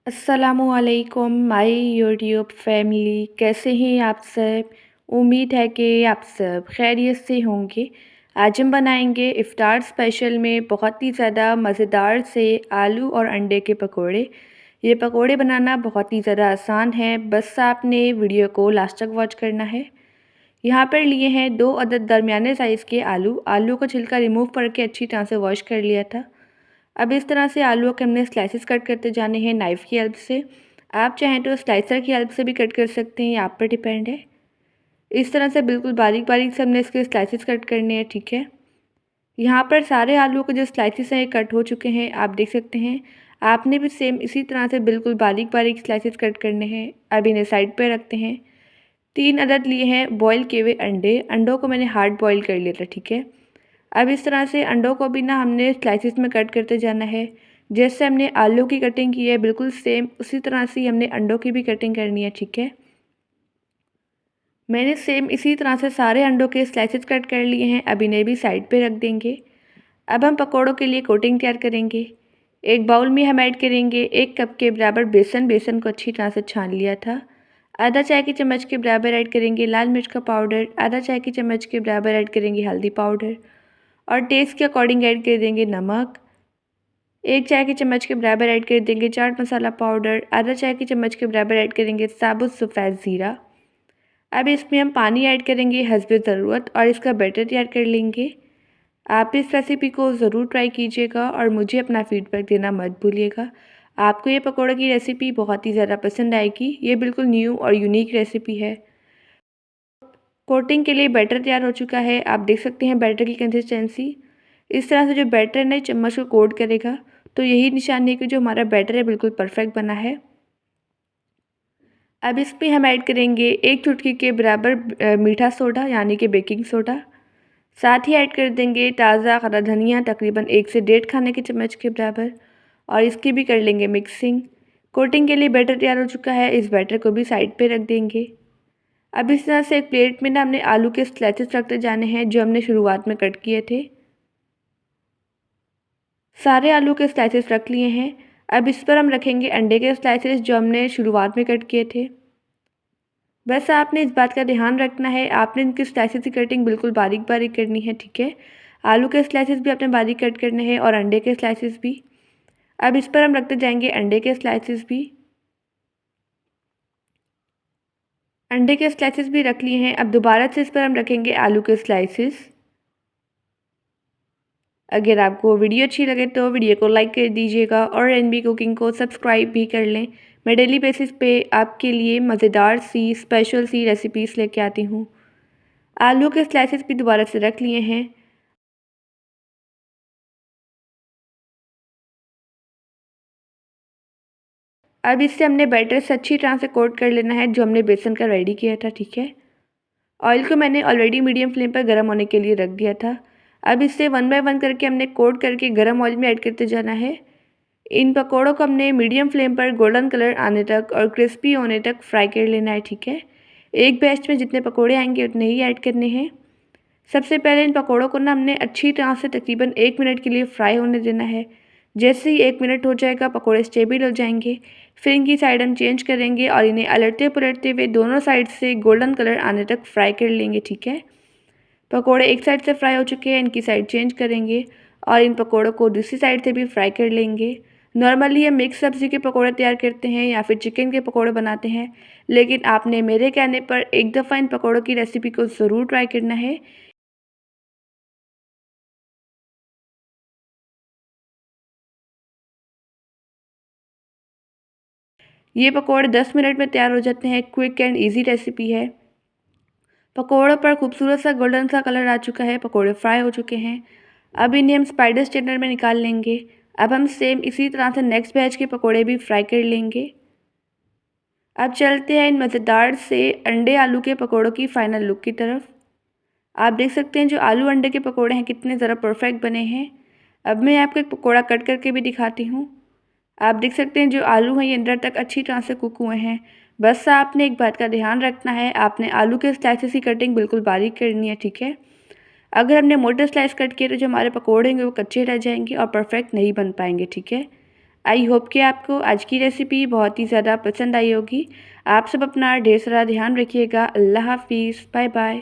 अस्सलामुअलैकुम my YouTube family, कैसे हैं आप सब। उम्मीद है कि आप सब खैरियत से होंगे। आज हम बनाएंगे इफ़्तार स्पेशल में बहुत ही ज़्यादा मज़ेदार से आलू और अंडे के पकोड़े। ये पकोड़े बनाना बहुत ही ज़्यादा आसान है, बस आपने वीडियो को लास्ट तक वॉच करना है। यहाँ पर लिए हैं 2 अदद दरमियाने साइज़ के आलू को छिलका रिमूव करके अच्छी तरह से वॉश कर लिया था। अब इस तरह से आलूओं के हमने स्लाइसेस कट करते जाने हैं नाइफ़ की हेल्प से। आप चाहें तो स्लाइसर की हेल्प से भी कट कर सकते हैं, ये आप पर डिपेंड है। इस तरह से बिल्कुल बारीक बारीक से हमने इसके स्लाइसेस कट करने हैं, ठीक है। यहाँ पर सारे आलूओं के जो स्लाइसेस हैं ये कट हो चुके हैं, आप देख सकते हैं। आपने भी सेम इसी तरह से बिल्कुल बारीक बारीक स्लाइसेस कट करने हैं। अब इन्हें साइड पर रखते हैं। 3 अदद लिए हैं बॉयल किए हुए अंडों को मैंने हार्ड बॉयल कर लिया था, ठीक है। अब इस तरह से अंडों को भी ना हमने स्लाइसिस में कट करते जाना है। जैसे हमने आलू की कटिंग की है बिल्कुल सेम उसी तरह से ही हमने अंडों की भी कटिंग करनी है, ठीक है। मैंने सेम इसी तरह से सारे अंडों के स्लाइसेस कट कर लिए हैं। अब इन्हें भी साइड पे रख देंगे। अब हम पकौड़ों के लिए कोटिंग तैयार करेंगे। एक बाउल में हम ऐड करेंगे 1 कप के बराबर बेसन को अच्छी तरह से छान लिया था। आधा चाय की चम्मच के बराबर ऐड करेंगे लाल मिर्च का पाउडर। आधा चाय की चम्मच के बराबर ऐड करेंगे हल्दी पाउडर और टेस्ट के अकॉर्डिंग ऐड कर देंगे नमक। 1 चाय की चम्मच के बराबर ऐड कर देंगे चाट मसाला पाउडर। आधा चाय की चम्मच के बराबर ऐड करेंगे साबुत सफ़ेद ज़ीरा। अब इसमें हम पानी ऐड करेंगे हस्बे ज़रूरत और इसका बैटर तैयार कर लेंगे। आप इस रेसिपी को ज़रूर ट्राई कीजिएगा और मुझे अपना फीडबैक देना मत भूलिएगा। आपको ये पकौड़े की रेसिपी बहुत ही ज़्यादा पसंद आएगी। ये बिल्कुल न्यू और यूनिक रेसिपी है। कोटिंग के लिए बैटर तैयार हो चुका है। आप देख सकते हैं बैटर की कंसिस्टेंसी। इस तरह से जो बैटर है ना चम्मच को कोट करेगा, तो यही निशानी है कि जो हमारा बैटर है बिल्कुल परफेक्ट बना है। अब इसमें हम ऐड करेंगे 1 चुटकी के बराबर मीठा सोडा यानी कि बेकिंग सोडा। साथ ही ऐड कर देंगे ताज़ा हरा धनिया तकरीबन 1 से 1.5 खाने के चम्मच के बराबर और इसकी भी कर लेंगे मिक्सिंग। कोटिंग के लिए बैटर तैयार हो चुका है। इस बैटर को भी साइड पे रख देंगे। अब इस तरह से एक प्लेट में ना हमने आलू के स्लाइसेस रखते जाने हैं जो हमने शुरुआत में कट किए थे। सारे आलू के स्लाइसेस रख लिए हैं। अब इस पर हम रखेंगे अंडे के स्लाइसेस जो हमने शुरुआत में कट किए थे। बस आपने इस बात का ध्यान रखना है, आपने इनकी स्लाइसेस की कटिंग बिल्कुल बारीक बारीक करनी है, ठीक है। आलू के स्लाइसेस भी आपने बारीक कट करने हैं और अंडे के स्लाइसेस भी। अब इस पर हम रखते जाएंगे अंडे के स्लाइसेस भी। अंडे के स्लाइसेस भी रख लिए हैं। अब दोबारा से इस पर हम रखेंगे आलू के स्लाइसेस। अगर आपको वीडियो अच्छी लगे तो वीडियो को लाइक कर दीजिएगा और एनबी कुकिंग को सब्सक्राइब भी कर लें। मैं डेली बेसिस पे आपके लिए मज़ेदार सी स्पेशल सी रेसिपीज़ लेके आती हूँ। आलू के स्लाइसेस भी दोबारा से रख लिए हैं। अब इससे हमने बैटर से अच्छी तरह से कोट कर लेना है जो हमने बेसन का रेडी किया था, ठीक है। ऑयल को मैंने ऑलरेडी मीडियम फ्लेम पर गर्म होने के लिए रख दिया था। अब इससे 1 बाय 1 करके हमने कोट करके गर्म ऑयल में ऐड करते जाना है। इन पकौड़ों को हमने मीडियम फ्लेम पर गोल्डन कलर आने तक और क्रिस्पी होने तक फ्राई कर लेना है, ठीक है। एक बैच में जितने पकौड़े आएंगे उतने ही ऐड करने हैं। सबसे पहले इन पकौड़ों को ना हमने अच्छी तरह से तकरीबन 1 मिनट के लिए फ्राई होने देना है। जैसे ही 1 मिनट हो जाएगा पकौड़े स्टेबल हो जाएंगे। फिर इनकी साइड हम चेंज करेंगे और इन्हें अलटते पलटते हुए दोनों साइड से गोल्डन कलर आने तक फ्राई कर लेंगे, ठीक है। पकौड़े एक साइड से फ्राई हो चुके हैं, इनकी साइड चेंज करेंगे और इन पकौड़ों को दूसरी साइड से भी फ्राई कर लेंगे। नॉर्मली हम मिक्स सब्ज़ी के पकौड़े तैयार करते हैं या फिर चिकन के पकौड़े बनाते हैं, लेकिन आपने मेरे कहने पर एक दफ़ा इन पकौड़ों की रेसिपी को ज़रूर ट्राई करना है। ये पकौड़े 10 मिनट में तैयार हो जाते हैं। क्विक एंड ईजी रेसिपी है। पकौड़ों पर खूबसूरत सा गोल्डन सा कलर आ चुका है, पकौड़े फ्राई हो चुके हैं। अब इन्हें हम स्पाइडर स्ट्रेनर में निकाल लेंगे। अब हम सेम इसी तरह से नेक्स्ट बैच के पकौड़े भी फ्राई कर लेंगे। अब चलते हैं इन मज़ेदार से अंडे आलू के पकौड़ों की फ़ाइनल लुक की तरफ। आप देख सकते हैं जो आलू अंडे के पकौड़े हैं कितने ज़रा परफेक्ट बने हैं। अब मैं आपको एक पकौड़ा कट करके भी दिखाती हूँ। आप देख सकते हैं जो आलू हैं ये अंदर तक अच्छी तरह से कुक हुए हैं। बस आपने एक बात का ध्यान रखना है, आपने आलू के स्लाइसेस की कटिंग बिल्कुल बारीक करनी है, ठीक है। अगर हमने मोटे स्लाइस कट किए तो जो हमारे पकौड़े होंगे वो कच्चे रह जाएंगे और परफेक्ट नहीं बन पाएंगे, ठीक है। आई होप कि आपको आज की रेसिपी बहुत ही ज़्यादा पसंद आई होगी। आप सब अपना ढेर सारा ध्यान रखिएगा। अल्लाह हाफ़िज़, बाय बाय।